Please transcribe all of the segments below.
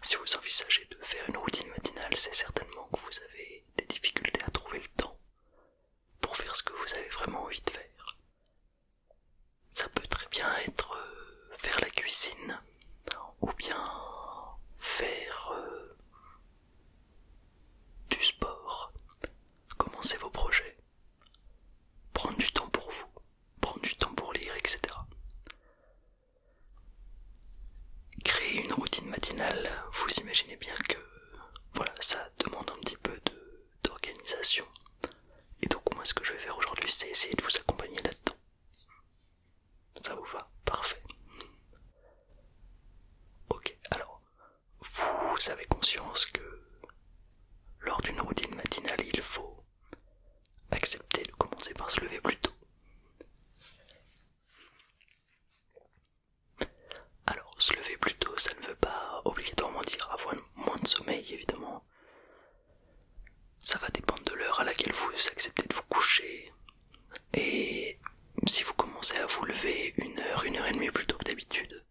Si vous envisagez de faire une routine matinale, c'est certainement que vous avez des difficultés à trouver le temps pour faire ce que vous avez vraiment envie de faire. Ça peut très bien être faire la cuisine, ou bien faire du sport, commencer vos projets, prendre du temps pour vous, prendre du temps pour lire, etc. Créer une routine matinale, vous imaginez bien que voilà, ça demande un petit peu d'organisation. Et donc moi ce que je vais faire aujourd'hui, c'est essayer de vous accompagner là-dedans. Ça vous va? Parfait. Ok, alors, vous avez conscience que lors d'une routine matinale, il faut accepter de commencer par se lever plus tôt. Alors, se lever plus tôt, ça ne veut pas obligatoirement dire avoir moins de sommeil, évidemment. Ça va dépendre de l'heure à laquelle vous acceptez de vous coucher. Et si vous commencez à vous lever 1 heure et demie plus tôt que d'habitude,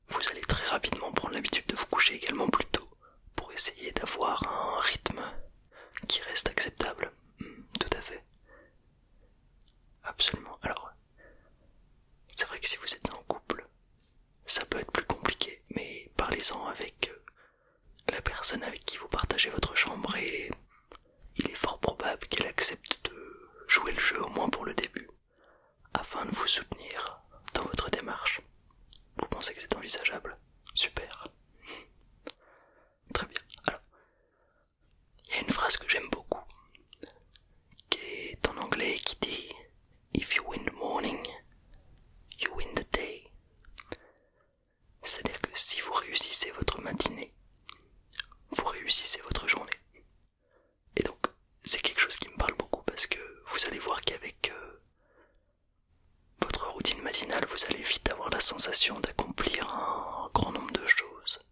vous allez très rapidement prendre l'habitude de vous coucher également plus tôt pour essayer d'avoir un rythme qui reste acceptable. Tout à fait. Absolument. Alors, c'est vrai que si vous êtes en couple, ça peut être plus compliqué, mais parlez-en avec la personne avec qui vous partagez votre chambre et il est fort probable qu'elle accepte de jouer le jeu au moins pour le début, afin de vous soutenir dans votre démarche. Vous pensez que c'est envisageable? Super. Très bien. Alors, il y a une phrase que j'aime beaucoup, qui est en anglais, qui dit "If you win the morning, you win the day". C'est-à-dire que si vous réussissez votre matinée, vous réussissez votre journée. Et donc, c'est quelque chose qui me parle beaucoup parce que vous allez voir qu'avec votre routine matinale, vous allez vite avoir la sensation d'accomplir un grand nombre de choses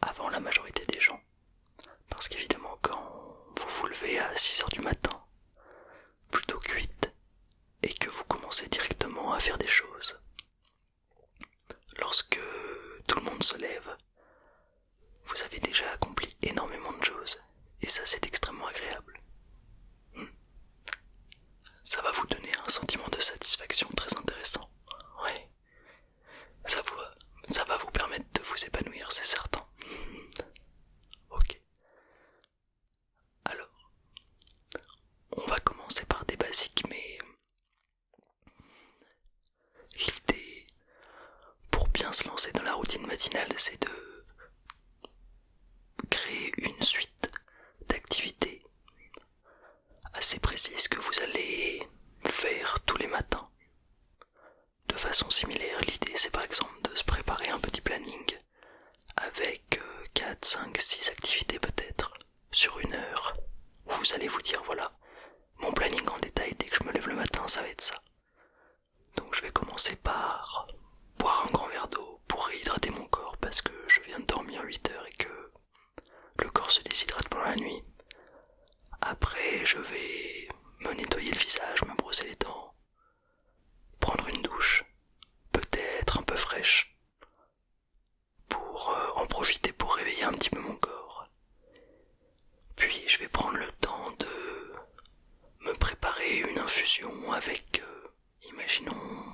avant la majorité des gens. Parce qu'évidemment, quand vous vous levez à 6h du matin, plutôt que 8, et que vous commencez directement à faire des choses, lorsque tout le monde se lève, vous avez déjà accompli énormément de choses, et ça c'est extrêmement agréable. Ça va vous donner un sentiment de satisfaction très intéressant. Ouais. Ça va vous permettre de vous épanouir, c'est certain. Ok. Alors, on va commencer par des basiques, mais l'idée pour bien se lancer dans la routine matinale, c'est de créer une suite d'activités assez précises que vous allez faire tous les matins. De façon similaire, l'idée c'est par exemple de se préparer un petit planning avec 4, 5, 6 activités peut-être sur 1 heure, où vous allez vous dire voilà, mon planning en détail dès que je me lève le matin ça va être ça. Donc je vais commencer par boire un grand verre d'eau pour réhydrater mon corps parce que je viens de dormir 8 heures et que le corps se déshydrate pendant la nuit. Après je vais me nettoyer le visage, me brosser les dents, prendre une douche, peut-être un peu fraîche, pour en profiter pour réveiller un petit peu mon corps. Puis je vais prendre le temps de me préparer une infusion avec, imaginons,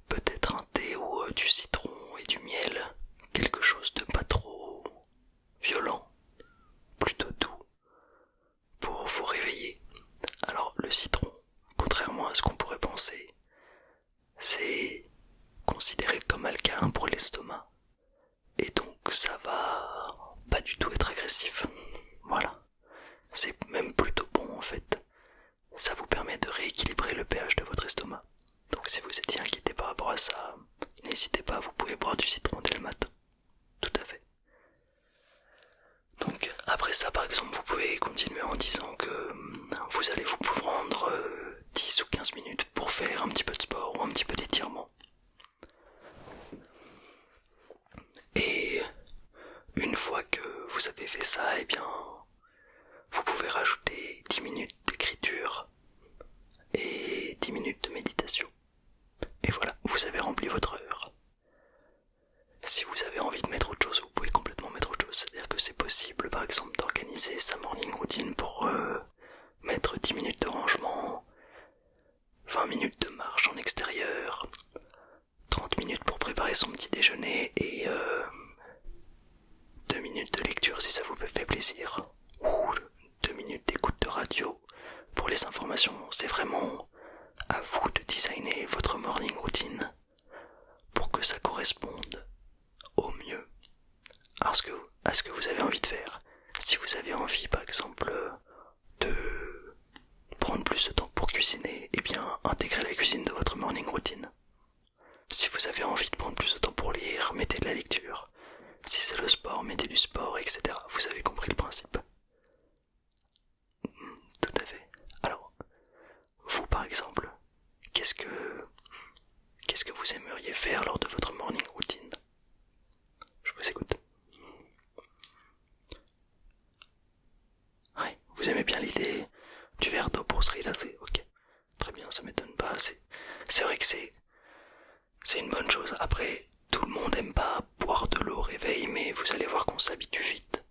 peut-être un thé ou du citron et du miel, quelque chose de pas trop violent, plutôt doux, pour vous réveiller. Alors le citron, contrairement à ce qu'on pourrait penser, c'est considéré comme alcalin pour l'estomac, et donc ça va pas du tout être agressif. Voilà, c'est même plutôt bon en fait. Ça vous permet de rééquilibrer le pH de votre estomac. Donc si vous étiez inquiété par rapport à ça, n'hésitez pas, vous pouvez boire du citron dès le matin. Tout à fait. Donc après ça par exemple, vous pouvez continuer en disant que vous allez vous prendre 10 ou 15 minutes pour faire un petit peu de sport ou un petit peu d'étirement. Et une fois que vous avez fait ça, eh bien, vous pouvez rajouter 10 minutes d'écriture et 10 minutes de méditation. Et voilà, vous avez rempli votre heure. Si vous avez envie de mettre autre organiser sa morning routine pour mettre 10 minutes de rangement, 20 minutes de marche en extérieur, 30 minutes pour préparer son petit déjeuner et 2 minutes de lecture si ça vous fait plaisir, ou 2 minutes d'écoute de radio pour les informations. C'est vraiment à vous de designer votre morning routine pour que ça corresponde au mieux à ce que vous avez envie de faire. Si vous avez envie par exemple de prendre plus de temps pour cuisiner, eh bien intégrez la cuisine de votre morning routine. Si vous avez envie de prendre plus de temps pour lire, mettez de la lecture. Si c'est le sport, mettez du sport, etc. Vous avez compris le principe. Tout à fait. Alors, vous par exemple, qu'est-ce que vous aimeriez faire lors de votre morning routine? Je vous écoute. Ouais, vous aimez bien l'idée du verre d'eau pour se réhydrater, ok. Très bien, ça m'étonne pas, c'est vrai que c'est une bonne chose. Après, tout le monde aime pas boire de l'eau au réveil, mais vous allez voir qu'on s'habitue vite.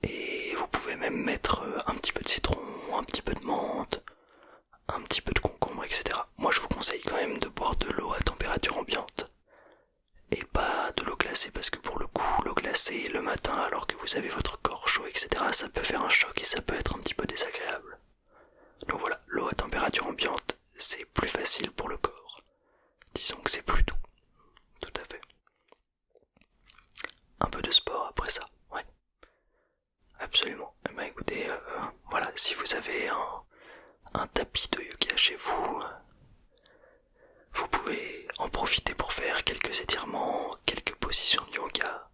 Et vous pouvez même mettre un petit peu de citron, un petit peu de menthe, un petit peu de concombre, etc. Moi je vous conseille quand même de boire de l'eau à température ambiante. Et pas de l'eau glacée, parce que pour le coup, l'eau glacée le matin alors que vous avez votre corps chaud, etc., ça peut faire un choc et ça peut être un petit peu désagréable. Donc voilà, l'eau à température ambiante, c'est plus facile pour le corps. Disons que c'est plus doux. Tout à fait. Un peu de sport après ça, ouais. Absolument. Eh ben écoutez, voilà, si vous avez un tapis de yoga chez vous, vous pouvez en profiter pour faire quelques étirements, quelques positions de yoga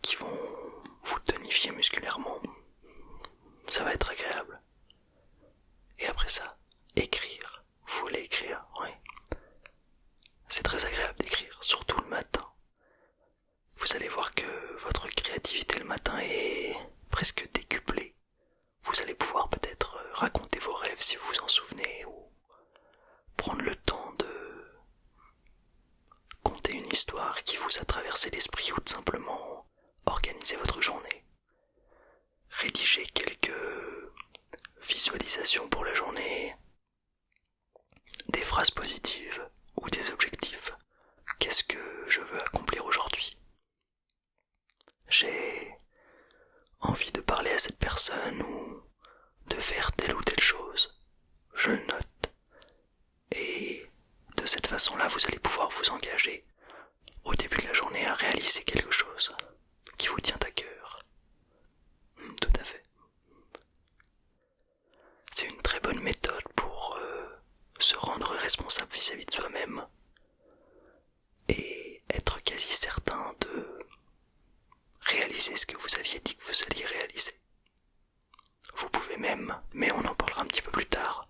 qui vont vous tonifier musculairement. Ça va être agréable. Et après ça, écrire. Vous voulez écrire, oui. C'est très agréable d'écrire, surtout le matin. Vous allez voir que votre créativité le matin est presque décuplée. Vous allez pouvoir peut-être raconter vos rêves si vous vous en souvenez, ou prendre le temps de conter une histoire qui vous a traversé l'esprit, ou tout simplement organiser votre journée. Rédiger quelques visualisations pour la journée, des phrases positives ou des objectifs. Qu'est-ce que je veux accomplir aujourd'hui? J'ai envie de parler à cette personne ou de faire telle ou telle chose. Je le note. Et de cette façon-là, vous allez pouvoir vous engager au début de la journée à réaliser quelque chose qui vous tient à cœur. Tout à fait. C'est une très bonne méthode pour se rendre responsable vis-à-vis de soi-même et être quasi certain de réaliser ce que vous aviez dit que vous alliez réaliser. Vous pouvez même, mais on en parlera un petit peu plus tard,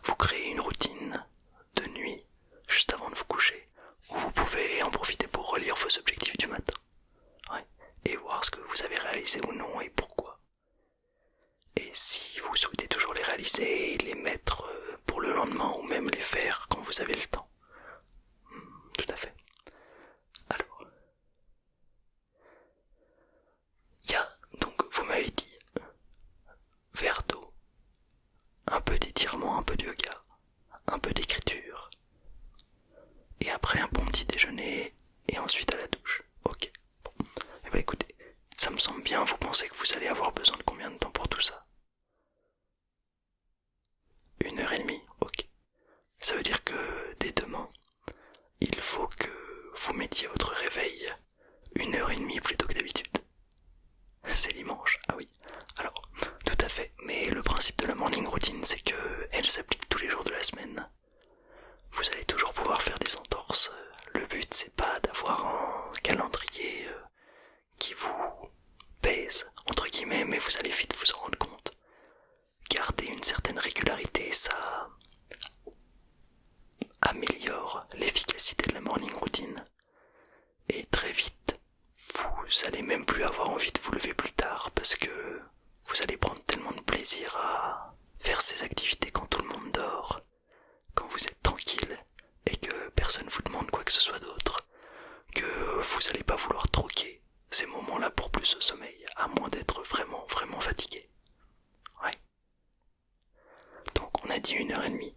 vous créer une routine de nuit juste avant de vous coucher, où vous pouvez en profiter pour relire vos objectifs du matin. Ouais. Et voir ce que vous avez réalisé ou non et pourquoi. Et si vous souhaitez toujours les réaliser, les mettre pour le lendemain ou même les faire quand vous avez le temps. Tout à fait. Alors, il y a donc, vous m'avez dit, verre d'eau, un peu d'étirement, un peu de yoga, un peu d'écriture, et après un bon petit déjeuner, et ensuite à la douche. Ok. Bon. Eh ben écoutez, ça me semble bien. Vous pensez que vous allez avoir besoin de combien de temps pour tout ça? 1h30, ok. Ça veut dire que dès demain, il faut que vous mettiez votre réveil 1h30 plutôt que d'habitude. C'est dimanche, ah oui. Alors, tout à fait, mais le principe de la morning routine, c'est que elle s'applique tous les jours de la semaine. Vous allez toujours pouvoir faire des entorses. Le but, c'est pas d'avoir un calendrier qui vous pèse, entre guillemets, mais vous allez vite vous en rendre compte. Garder une certaine régularité, ça améliore l'efficacité de la morning routine. Et très vite, vous allez même plus avoir envie de vous lever plus tard parce que vous allez prendre tellement de plaisir à faire ces activités quand tout le monde dort, quand vous êtes tranquille et que personne vous demande quoi que ce soit d'autre, que vous allez pas vouloir troquer ces moments-là pour plus de sommeil, à moins d'être vraiment, vraiment fatigué. Ouais. Donc on a dit 1h30.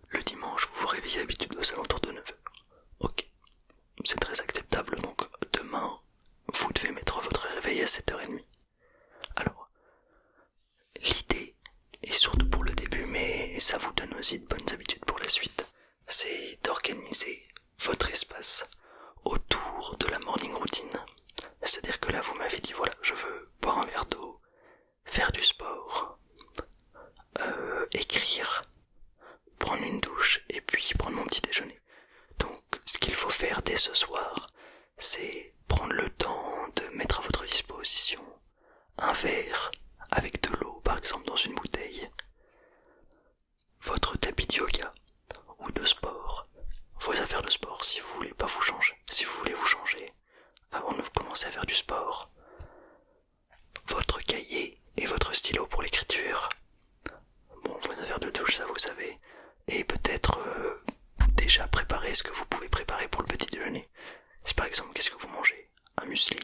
Le dimanche, vous vous réveillez d'habitude aux alentours de 9h. Ok. C'est très acceptable, donc demain, vous devez mettre votre réveil à 7h30. Alors, l'idée, et surtout pour le début, mais ça vous donne aussi de bonnes habitudes pour la suite, c'est d'organiser votre espace autour de la morning routine. C'est-à-dire que là, vous m'avez dit, voilà, je veux boire un verre d'eau, faire du sport, écrire, prendre une douche, et puis prendre mon petit déjeuner. Donc, ce qu'il faut faire dès ce soir, c'est prendre le temps de mettre à votre disposition un verre avec de l'eau, par exemple dans une bouteille, votre tapis de yoga ou de sport, vos affaires de sport si vous voulez pas vous changer, si vous voulez vous changer avant de commencer à faire du sport, votre cahier et votre stylo pour l'écriture, bon, vos affaires de douche, ça vous savez, et peut-être déjà préparer ce que vous pouvez préparer pour le petit déjeuner. Si par exemple, qu'est-ce que vous mangez? Un muesli.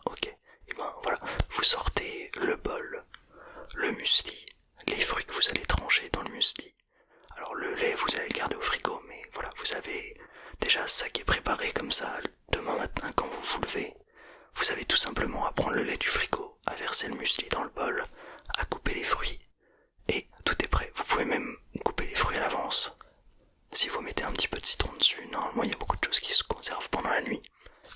Ok. Et ben voilà, vous sortez le bol, le muesli, les fruits que vous allez trancher dans le muesli. Alors le lait, vous allez le garder au frigo, mais voilà, vous avez déjà ça qui est préparé comme ça. Demain matin, quand vous vous levez, vous avez tout simplement à prendre le lait du frigo, à verser le muesli dans le bol, à couper les fruits, et tout est prêt. Vous pouvez même couper les fruits à l'avance. Si vous mettez un petit peu de citron dessus, normalement il y a beaucoup de choses qui se conservent pendant la nuit.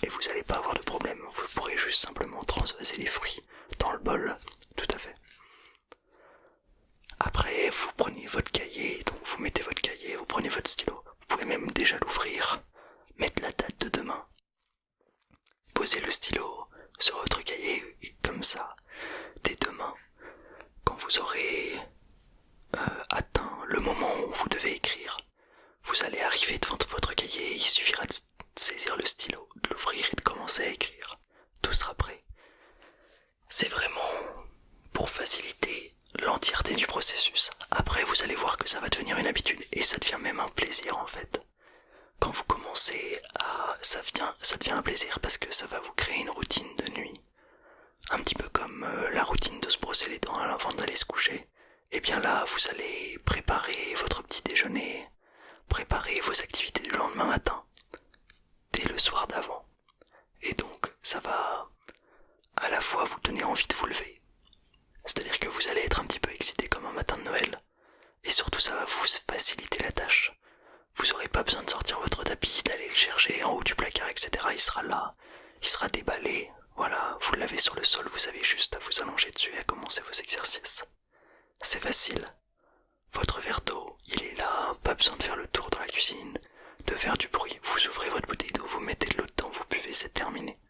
Et vous n'allez pas avoir de problème, vous pourrez juste simplement transvaser les fruits dans le bol, tout à fait. Après, vous prenez votre cahier, donc vous mettez votre cahier, vous prenez votre stylo, vous pouvez même déjà l'ouvrir, mettre la date de demain, posez le stylo sur votre cahier, et comme ça, dès demain, quand vous aurez atteint le moment où vous devez écrire, vous allez arriver devant votre cahier, il suffira de saisir le stylo, de l'ouvrir et de commencer à écrire. Tout sera prêt. C'est vraiment pour faciliter l'entièreté du processus. Après, vous allez voir que ça va devenir une habitude et ça devient même un plaisir en fait. Quand vous commencez à... ça devient un plaisir parce que ça va vous créer une routine de nuit. Un petit peu comme la routine de se brosser les dents avant d'aller se coucher. Et bien là, vous allez préparer votre petit déjeuner, préparer vos activités du lendemain matin, dès le soir d'avant. Et donc, ça va à la fois vous donner envie de vous lever, c'est-à-dire que vous allez être un petit peu excité comme un matin de Noël, et surtout ça va vous faciliter la tâche. Vous n'aurez pas besoin de sortir votre tapis, d'aller le chercher en haut du placard, etc. Il sera là, il sera déballé, voilà, vous l'avez sur le sol, vous avez juste à vous allonger dessus et à commencer vos exercices. C'est facile. Votre verre d'eau, il est là, pas besoin de faire le tour dans la cuisine, de faire du bruit, vous ouvrez votre bouteille d'eau, vous mettez de l'eau dedans, vous buvez, c'est terminé.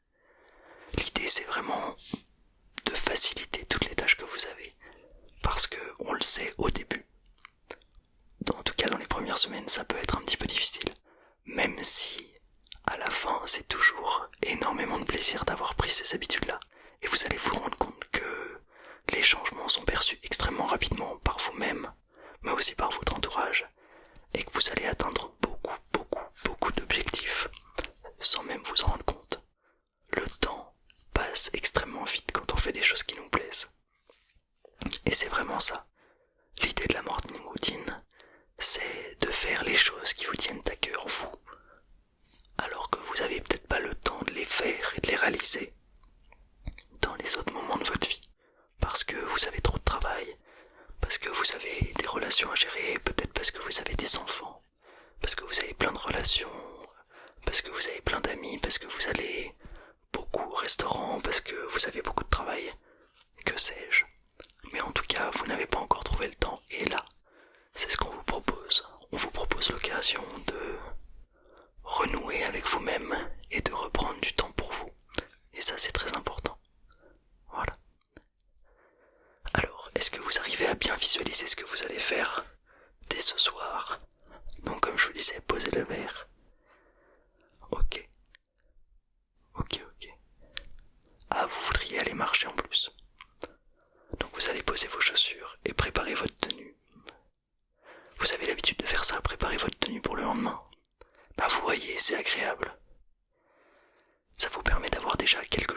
L'idée c'est vraiment de faciliter toutes les tâches que vous avez, parce que on le sait au début, en tout cas dans les premières semaines ça peut être un petit peu difficile, même si à la fin c'est toujours énormément de plaisir d'avoir pris ces habitudes-là, et vous allez vous rendre compte que les changements sont perçus extrêmement rapidement par vous-même, mais aussi par votre entourage, et que vous allez atteindre beaucoup d'objectifs, sans même vous en rendre compte. Le temps passe extrêmement vite quand on fait des choses qui nous plaisent. Et c'est vraiment ça. L'idée de la morning routine, c'est de faire les choses qui vous tiennent à cœur, vous, alors que vous avez peut-être pas le temps de les faire et de les réaliser dans les autres moments de votre vie, parce que vous avez trop de travail, parce que vous avez des relations à gérer, peut-être parce que vous avez des enfants, parce que vous avez plein de relations, parce que vous avez plein d'amis, parce que vous allez beaucoup au restaurant, parce que vous avez beaucoup de travail, que sais-je. Mais en tout cas, vous n'avez pas encore trouvé le temps, et là, c'est ce qu'on vous propose. On vous propose l'occasion de renouer avec vous-même et de reprendre du temps pour vous. Et ça, c'est très important. Voilà. Alors, est-ce que vous arrivez à bien visualiser ce que vous allez faire dès ce soir? Donc, comme je vous disais, posez le verre. Ok. Ah, vous voudriez aller marcher en plus. Donc vous allez poser vos chaussures et préparer votre tenue. Vous avez l'habitude de faire ça, préparer votre tenue pour le lendemain. Bah vous voyez, c'est agréable. Ça vous permet d'avoir déjà quelque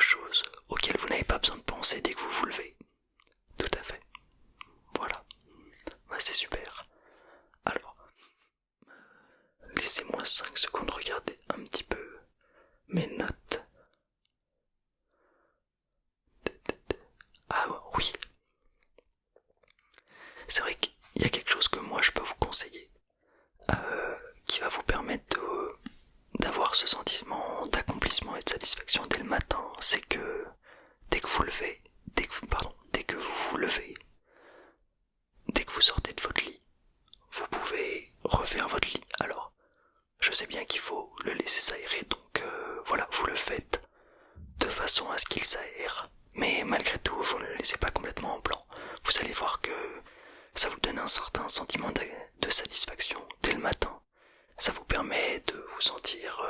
façon à ce qu'il s'aère. Mais malgré tout, vous ne le laissez pas complètement en blanc. Vous allez voir que ça vous donne un certain sentiment de satisfaction dès le matin. Ça vous permet de vous sentir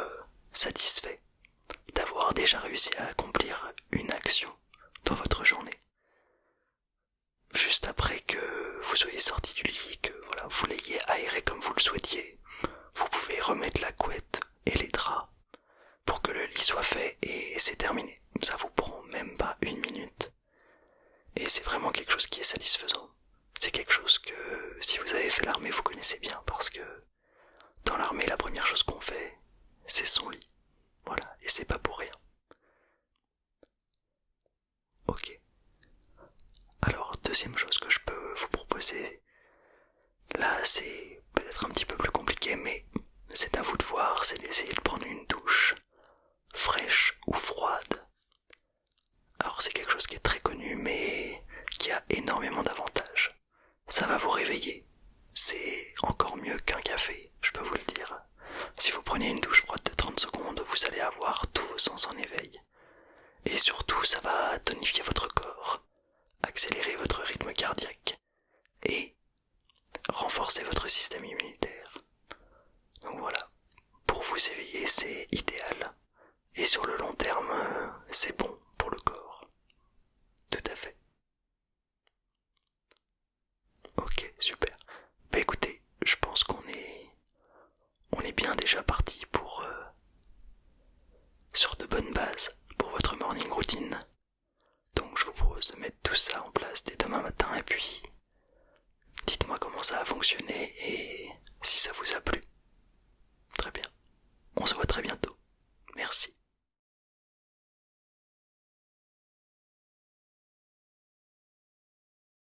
satisfait d'avoir déjà réussi à accomplir une action dans votre journée. Juste après que vous soyez sorti du lit, que voilà, vous l'ayez aéré comme vous le souhaitiez, vous pouvez remettre la couette et les draps pour que le lit soit fait et c'est terminé. Ça vous prend même pas 1 minute. Et c'est vraiment quelque chose qui est satisfaisant. C'est quelque chose que si vous avez fait l'armée vous connaissez bien parce que dans l'armée la première chose qu'on fait c'est son lit. Voilà, et c'est pas pour rien. Ok. Alors deuxième chose que je peux vous proposer, là c'est peut-être un petit peu plus compliqué mais c'est à vous de voir, c'est d'essayer de prendre une douche fraîche ou froide. Alors c'est quelque chose qui est très connu mais qui a énormément d'avantages. Ça va vous réveiller. C'est encore mieux qu'un café, je peux vous le dire. Si vous prenez une douche froide de 30 secondes, vous allez avoir tous vos sens en éveil. Et surtout, ça va tonifier votre corps, accélérer votre rythme cardiaque et renforcer votre système immunitaire. Donc voilà, pour vous éveiller, c'est idéal. Et sur le long terme, c'est bon pour le corps. Tout à fait. Ok, super. Bah écoutez, je pense qu'on est bien déjà parti pour sur de bonnes bases pour votre morning routine. Donc je vous propose de mettre tout ça en place dès demain matin et puis dites-moi comment ça a fonctionné et